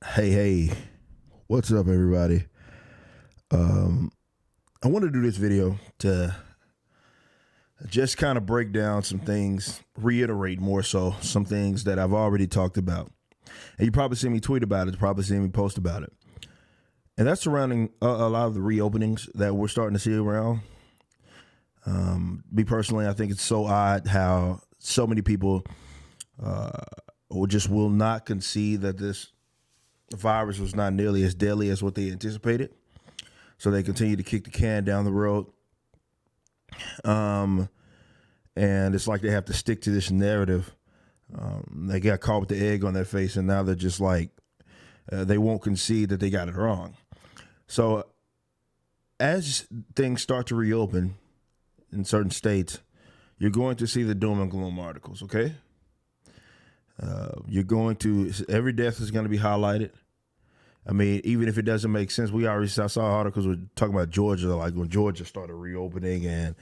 Hey, what's up, everybody? Um, I want to do this video to just kind of break down some things, reiterate more so some things that I've already talked about. And you probably seen me tweet about it, probably seen me post about it. And that's surrounding a lot of the reopenings that we're starting to see around. Me personally, I think it's so odd how so many people will not concede that this virus was not nearly as deadly as what they anticipated. So they continue to kick the can down the road. Um, and it's like they have to stick to this narrative. They got caught with the egg on their face, and now they're just like, they won't concede that they got it wrong. So as things start to reopen in certain states, you're going to see the doom and gloom articles, okay? Every death is going to be highlighted. I mean, even if it doesn't make sense, I saw articles talking about Georgia, like when Georgia started reopening, and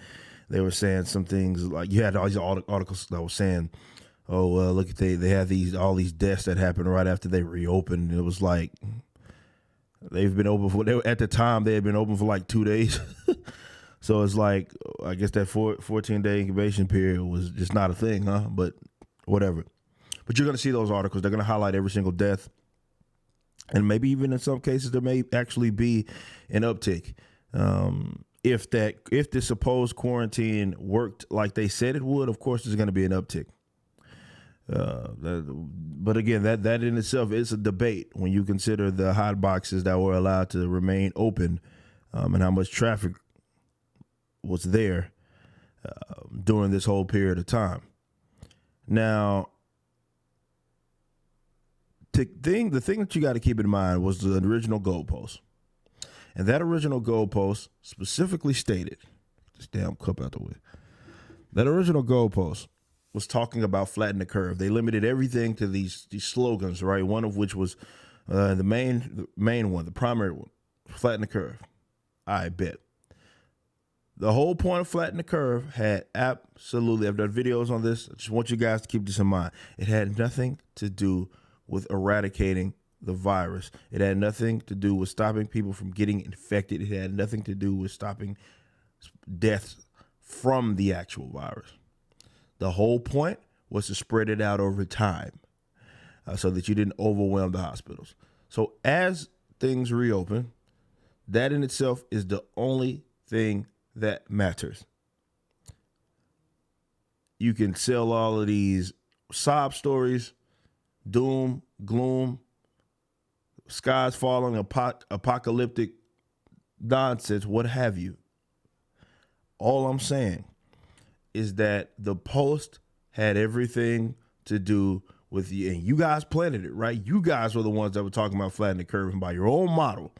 they were saying some things like you had all these articles that were saying, "Oh, well, look at they had all these deaths that happened right after they reopened." And it was like they've been open at the time they had been open for like 2 days, so it's like I guess that 14-day incubation period was just not a thing, huh? But whatever. But you're going to see those articles. They're going to highlight every single death. And maybe even in some cases there may actually be an uptick. If the supposed quarantine worked like they said it would, of course there's going to be an uptick. But again, that in itself is a debate when you consider the hot boxes that were allowed to remain open, and how much traffic was there during this whole period of time. Now, the thing that you got to keep in mind was the original goalpost. And that original goalpost specifically stated, this damn cup out the way. That original goalpost was talking about flatten the curve. They limited everything to these slogans, right? One of which was the main one, the primary one, flatten the curve. I bet. The whole point of flatten the curve had absolutely, I've done videos on this. I just want you guys to keep this in mind. It had nothing to do with eradicating the virus. It had nothing to do with stopping people from getting infected. It had nothing to do with stopping deaths from the actual virus. The whole point was to spread it out over time so that you didn't overwhelm the hospitals. So as things reopen, that in itself is the only thing that matters. You can sell all of these sob stories, doom, gloom, skies falling, apocalyptic nonsense, what have you. All I'm saying is that the post had everything to do with you, and you guys planted it, right? You guys were the ones that were talking about flattening the curve, and by your own model,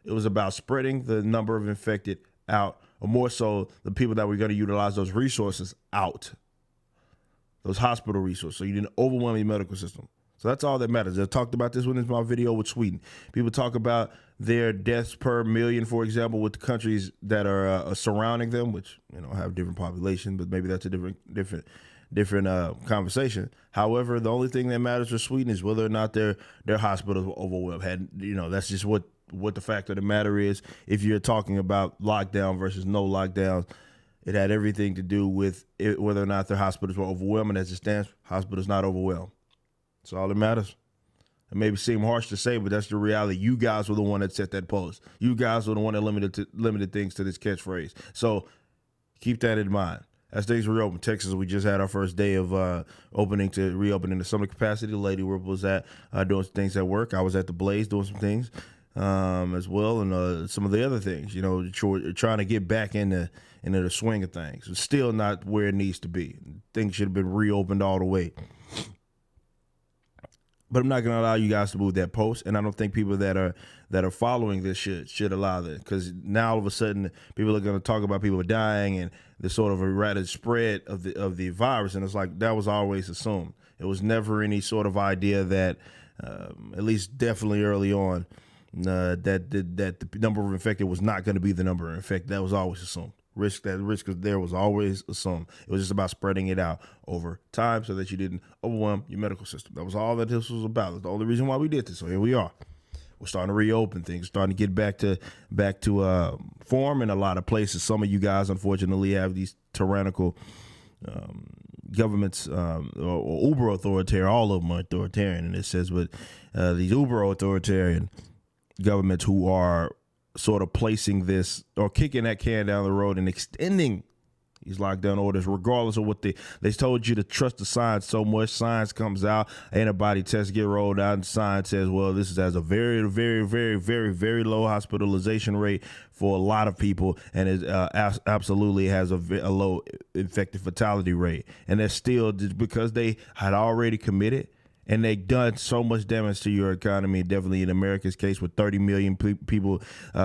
it was about spreading the number of infected out, or more so, the people that were going to utilize those resources out, those hospital resources, so you didn't overwhelm your medical system. So that's all that matters. I talked about this in my video with Sweden. People talk about their deaths per million, for example, with the countries that are surrounding them, which have different population, but maybe that's a different conversation. However, the only thing that matters for Sweden is whether or not their hospitals were overwhelmed. That's just what the fact of the matter is. If you're talking about lockdown versus no lockdown, it had everything to do with whether or not their hospitals were overwhelmed. And as it stands, hospitals not overwhelmed. That's all that matters. It may seem harsh to say, but that's the reality. You guys were the one that set that post. You guys were the one that limited things to this catchphrase. So keep that in mind. As things reopen, Texas, we just had our first day of reopening to some capacity. Lady Whip was doing some things at work. I was at the Blaze doing some things as well, and some of the other things. Trying to get back into the swing of things. It's still not where it needs to be. Things should have been reopened all the way. But I'm not going to allow you guys to move that post, and I don't think people that are following this should allow that, because now all of a sudden people are going to talk about people dying and the sort of erratic spread of the virus, and it's like that was always assumed. It was never any sort of idea that, at least definitely early on, that the number of infected was not going to be the number of infected. That was always assumed. That risk there was always assumed. It was just about spreading it out over time so that you didn't overwhelm your medical system. That was all that this was about. That's the only reason why we did this. So here we are. We're starting to reopen things, starting to get back to form in a lot of places. Some of you guys, unfortunately, have these tyrannical governments or uber authoritarian. All of them are authoritarian, and it says, but these uber authoritarian governments who are sort of placing this or kicking that can down the road and extending these lockdown orders, regardless of what they told you to trust the science so much. Science comes out, antibody tests get rolled out, and science says, well, this has a very, very, very, very, very low hospitalization rate for a lot of people, and it absolutely has a low infected fatality rate. And that's still just because they had already committed. And they've done so much damage to your economy, definitely in America's case with 30 million people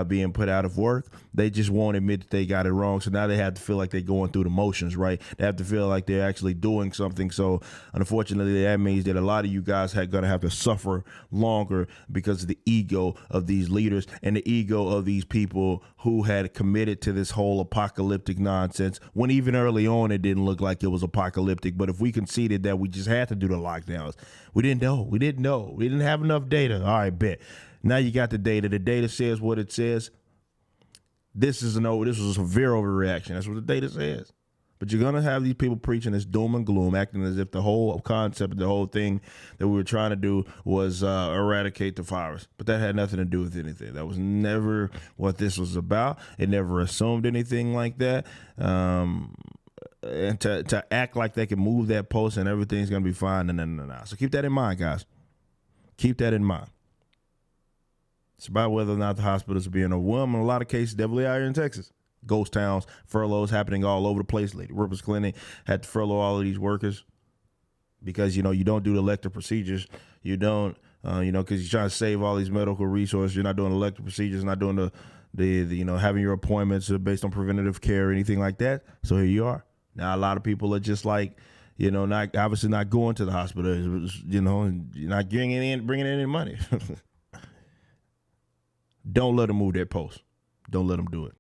being put out of work. They just won't admit that they got it wrong. So now they have to feel like they're going through the motions, right? They have to feel like they're actually doing something. So unfortunately, that means that a lot of you guys are going to have to suffer longer because of the ego of these leaders and the ego of these people who had committed to this whole apocalyptic nonsense when even early on it didn't look like it was apocalyptic. But if we conceded that we just had to do the lockdowns, we didn't know. We didn't have enough data. All right, bet. Now you got the data. The data says what it says. This was a severe overreaction. That's what the data says. But you're going to have these people preaching this doom and gloom, acting as if the whole concept, the whole thing that we were trying to do was eradicate the virus. But that had nothing to do with anything. That was never what this was about. It never assumed anything like that. And to act like they can move that post and everything's going to be fine. No. So keep that in mind, guys. Keep that in mind. It's about whether or not the hospitals are being overwhelmed. In a lot of cases, definitely out here in Texas. Ghost towns, furloughs happening all over the place. Lady Ripley's Clinic had to furlough all of these workers because, you don't do the elective procedures. You don't, because you're trying to save all these medical resources. You're not doing elective procedures, not doing the having your appointments based on preventative care or anything like that. So here you are. Now, a lot of people are just like, not obviously not going to the hospital, and you're not bringing in any money. Don't let them move their post. Don't let them do it.